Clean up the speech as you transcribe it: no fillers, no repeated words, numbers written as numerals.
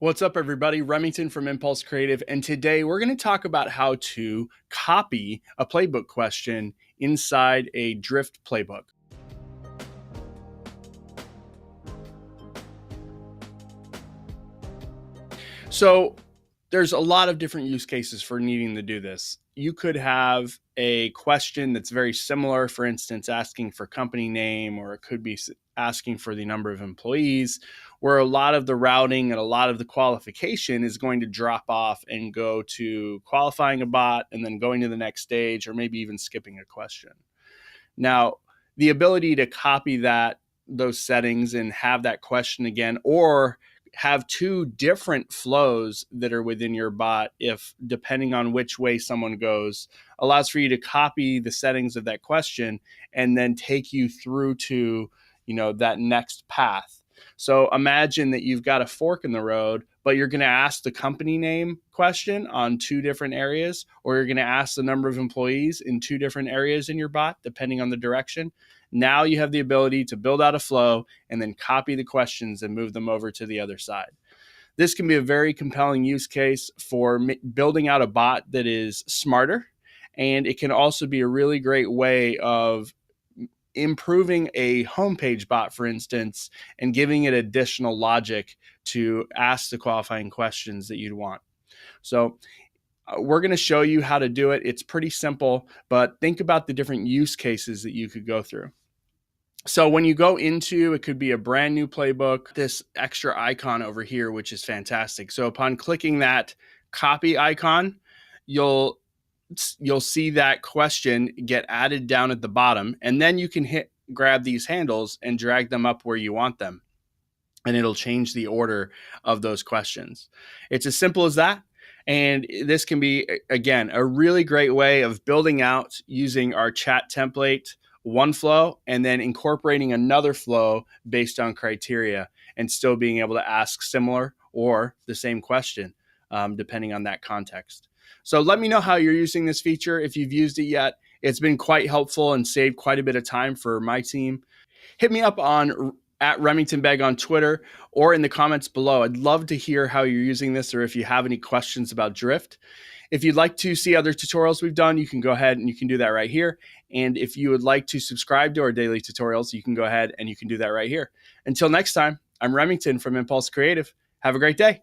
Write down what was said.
What's up, everybody? Remington from Impulse Creative, and today we're going to talk about how to copy a playbook question inside a Drift playbook. So there's a lot of different use cases for needing to do this. You could have a question that's very similar, for instance, asking for company name, or it could be asking for the number of employees, where a lot of the routing and a lot of the qualification is going to drop off and go to qualifying a bot and then going to the next stage, or maybe even skipping a question. Now, the ability to copy those settings and have that question again, or have two different flows that are within your bot, if depending on which way someone goes, allows for you to copy the settings of that question and then take you through to, that next path. So imagine that you've got a fork in the road, but you're going to ask the company name question on two different areas, or you're going to ask the number of employees in two different areas in your bot, depending on the direction. Now you have the ability to build out a flow and then copy the questions and move them over to the other side. This can be a very compelling use case for building out a bot that is smarter, and it can also be a really great way of improving a homepage bot, for instance, and giving it additional logic to ask the qualifying questions that you'd want. So we're going to show you how to do it. It's pretty simple, but think about the different use cases that you could go through. So when you go into, it could be a brand new playbook, this extra icon over here, which is fantastic. So upon clicking that copy icon, you'll see that question get added down at the bottom, and then you can grab these handles and drag them up where you want them, and it'll change the order of those questions. It's as simple as that. And this can be, again, a really great way of building out using our chat template, one flow, and then incorporating another flow based on criteria, and still being able to ask similar or the same question, depending on that context. So let me know how you're using this feature. If you've used it yet, it's been quite helpful and saved quite a bit of time for my team. Hit me up on @RemingtonBeg on Twitter or in the comments below. I'd love to hear how you're using this, or if you have any questions about Drift. If you'd like to see other tutorials we've done, you can go ahead and you can do that right here. And if you would like to subscribe to our daily tutorials, you can go ahead and you can do that right here. Until next time, I'm Remington from Impulse Creative. Have a great day.